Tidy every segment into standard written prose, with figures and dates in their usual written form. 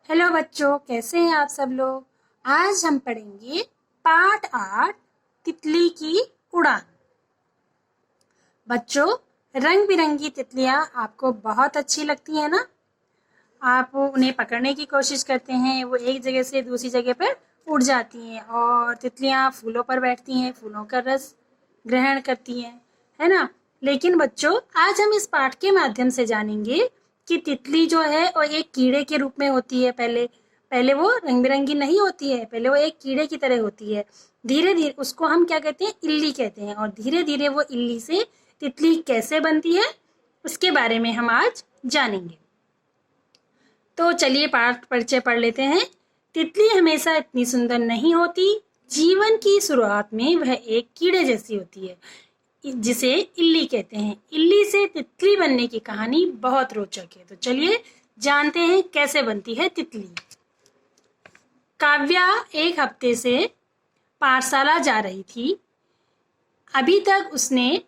Hello बच्चों, कैसे हैं आप सब लोग। आज हम पढ़ेंगे पाठ 8 तितली की उड़ान। बच्चों, रंग बिरंगी तितलियां आपको बहुत अच्छी लगती है ना। आप उन्हें पकड़ने की कोशिश करते हैं, वो एक जगह से दूसरी जगह पर उड़ जाती हैं और तितलियां फूलों पर बैठती हैं, फूलों का रस ग्रहण करती हैं, है ना। लेकिन बच्चों, आज हम इस पाठ के माध्यम से जानेंगे कि तितली जो है वो एक कीड़े के रूप में होती है। पहले पहले वो रंग बिरंगी नहीं होती है, पहले वो एक कीड़े की तरह होती है। धीरे धीरे उसको हम क्या कहते हैं, इल्ली कहते हैं। और धीरे धीरे वो इल्ली से तितली कैसे बनती है, उसके बारे में हम आज जानेंगे। तो चलिए पाठ परिचय पढ़ लेते हैं। तितली हमेशा इतनी सुंदर नहीं होती। जीवन की शुरुआत में वह एक कीड़े जैसी होती है, जिसे इल्ली कहते हैं। इल्ली से तितली बनने की कहानी बहुत रोचक है। तो चलिए जानते हैं कैसे बनती है तितली। काव्या एक हफ्ते से पाठशाला जा रही थी। अभी तक उसने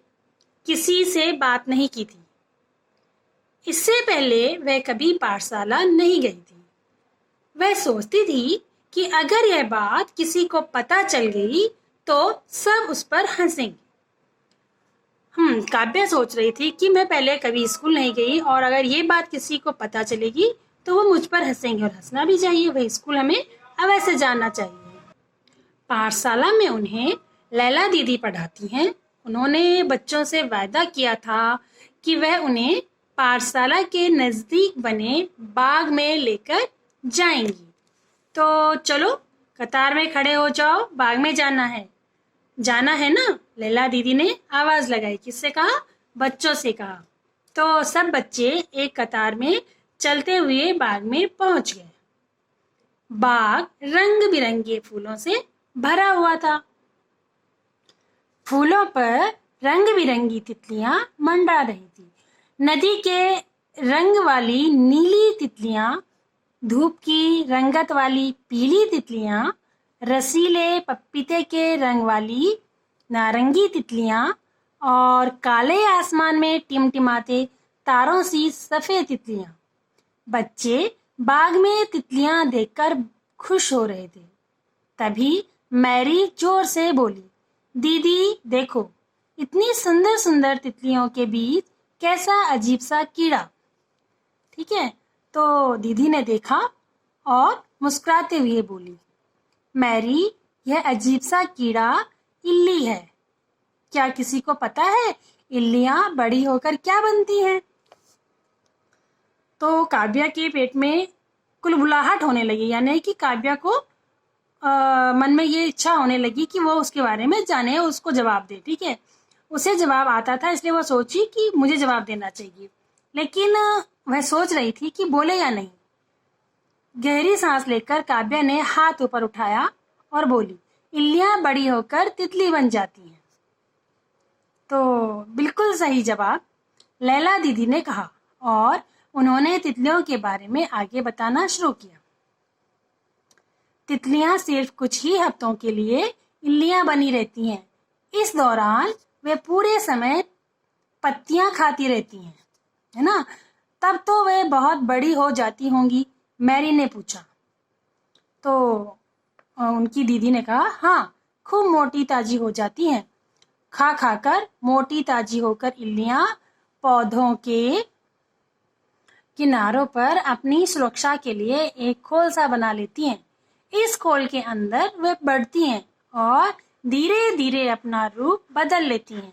किसी से बात नहीं की थी। इससे पहले वह कभी पाठशाला नहीं गई थी। वह सोचती थी कि अगर यह बात किसी को पता चल गई तो सब उस पर हंसेंगे। काव्या सोच रही थी कि मैं पहले कभी स्कूल नहीं गई और अगर ये बात किसी को पता चलेगी तो वो मुझ पर हंसेंगे, और हंसना भी चाहिए। वह स्कूल हमें अवश्य जाना चाहिए। पाठशाला में उन्हें लैला दीदी पढ़ाती हैं। उन्होंने बच्चों से वायदा किया था कि वह उन्हें पाठशाला के नजदीक बने बाग में लेकर जाएंगी। तो चलो कतार में खड़े हो जाओ, बाग में जाना है ना। लैला दीदी ने आवाज लगाई। किससे कहा? बच्चों से कहा। तो सब बच्चे एक कतार में चलते हुए बाग में पहुंच गए। बाग रंग बिरंगे फूलों से भरा हुआ था। फूलों पर रंग बिरंगी तितलियां मंडरा रही थी। नदी के रंग वाली नीली तितलियां, धूप की रंगत वाली पीली तितलियां, रसीले पपीते के रंग वाली नारंगी तितलियां और काले आसमान में टिमटिमाते तारों सी सफेद तितलियां। बच्चे बाग में तितलियां देखकर खुश हो रहे थे। तभी मैरी जोर से बोली, दीदी देखो, इतनी सुंदर सुंदर तितलियों के बीच कैसा अजीब सा कीड़ा। ठीक है, तो दीदी ने देखा और मुस्कुराते हुए बोली, मैरी, यह अजीब सा कीड़ा इल्ली है। क्या किसी को पता है इल्लियां बड़ी होकर क्या बनती हैं? तो काव्या के पेट में कुलबुलाहट होने लगी, यानी कि काव्या को मन में ये इच्छा होने लगी कि वो उसके बारे में जाने और उसको जवाब दे। ठीक है, उसे जवाब आता था, इसलिए वो सोची कि मुझे जवाब देना चाहिए। लेकिन वह सोच रही थी कि बोले या नहीं। गहरी सांस लेकर काव्या ने हाथ ऊपर उठाया और बोली, इल्लियां बड़ी होकर तितली बन जाती हैं। तो बिल्कुल सही जवाब लैला दीदी ने कहा और उन्होंने तितलियों के बारे में आगे बताना शुरू किया। तितलियां सिर्फ कुछ ही हफ्तों के लिए इल्लियां बनी रहती हैं। इस दौरान वे पूरे समय पत्तियां खाती रहती हैं, है ना। तब तो वे बहुत बड़ी हो जाती होंगी, मैरी ने पूछा। तो उनकी दीदी ने कहा, हाँ, खूब मोटी ताजी हो जाती हैं। खा खाकर मोटी ताजी होकर इल्लियां पौधों के किनारों पर अपनी सुरक्षा के लिए एक खोल सा बना लेती हैं। इस खोल के अंदर वे बढ़ती हैं और धीरे धीरे अपना रूप बदल लेती हैं।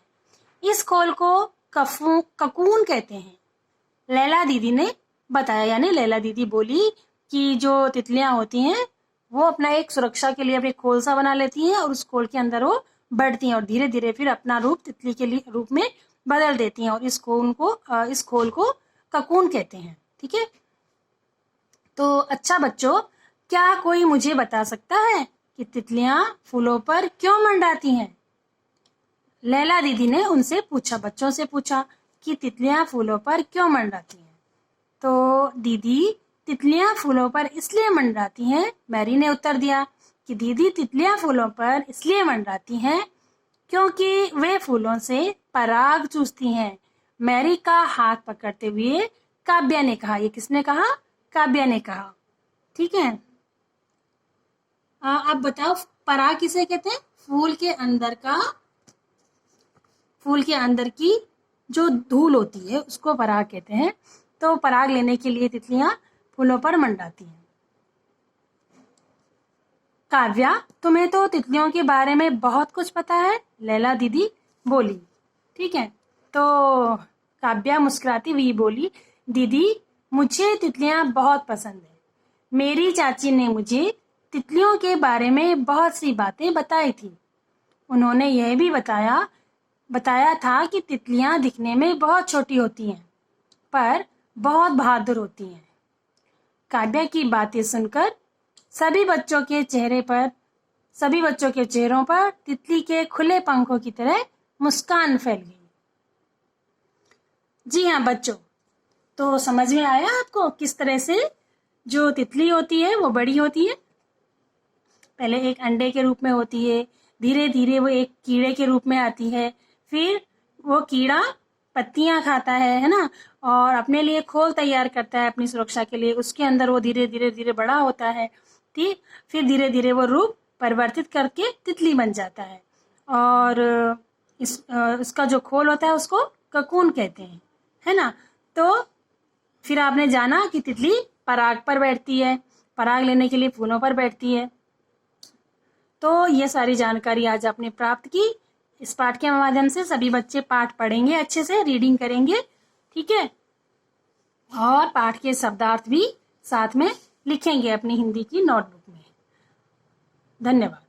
इस खोल को ककून कहते हैं। लैला दीदी ने बताया, यानी लैला दीदी बोली कि जो तितलियां होती हैं वो अपना एक सुरक्षा के लिए अपने खोल सा बना लेती हैं और उस खोल के अंदर वो बढ़ती हैं और धीरे धीरे फिर अपना रूप तितली के लिए रूप में बदल देती हैं, और इस खोल को ककून कहते हैं। ठीक है, तो अच्छा बच्चों, क्या कोई मुझे बता सकता है कि तितलियां फूलों पर क्यों मंडराती हैं? लैला दीदी ने उनसे पूछा, बच्चों से पूछा कि तितलियां फूलों पर क्यों मंडराती हैं। तो दीदी, तितलियां फूलों पर इसलिए मंडराती हैं, मैरी ने उत्तर दिया कि दीदी, तितलियां फूलों पर इसलिए मंडराती हैं क्योंकि वे फूलों से पराग चूसती हैं। मैरी का हाथ पकड़ते हुए काव्या ने कहा। ये किसने कहा? काव्या ने कहा। ठीक है। अब बताओ पराग किसे कहते हैं? फूल के अंदर की जो धूल होती है उसको पराग कहते हैं। तो पराग लेने के लिए तितलियां फूलों पर मंडराती हैं। काव्या, तुम्हें तो तितलियों के बारे में बहुत कुछ पता है, लैला दीदी बोली। ठीक है, तो काव्या मुस्कुराती हुई बोली, दीदी मुझे तितलियां बहुत पसंद है। मेरी चाची ने मुझे तितलियों के बारे में बहुत सी बातें बताई थी। उन्होंने यह भी बताया था कि तितलियां दिखने में बहुत छोटी होती हैं, पर बहुत बहादुर होती हैं। काव्या की बातें सुनकर सभी बच्चों के चेहरों पर तितली के खुले पंखों की तरह मुस्कान फैल गई। जी हाँ बच्चों, तो समझ में आया आपको किस तरह से जो तितली होती है वो बड़ी होती है। पहले एक अंडे के रूप में होती है, धीरे धीरे वो एक कीड़े के रूप में आती है, फिर वो कीड़ा पत्तियां खाता है ना, और अपने लिए खोल तैयार करता है अपनी सुरक्षा के लिए। उसके अंदर वो धीरे धीरे बड़ा होता है, ठीक। फिर धीरे धीरे वो रूप परिवर्तित करके तितली बन जाता है, और इसका जो खोल होता है उसको ककून कहते हैं, है ना। तो फिर आपने जाना कि तितली पराग पर बैठती है, पराग लेने के लिए फूलों पर बैठती है। तो ये सारी जानकारी आज आपने प्राप्त की। इस पाठ के माध्यम से सभी बच्चे पाठ पढ़ेंगे, अच्छे से रीडिंग करेंगे, ठीक है, और पाठ के शब्दार्थ भी साथ में लिखेंगे अपनी हिंदी की नोटबुक में। धन्यवाद।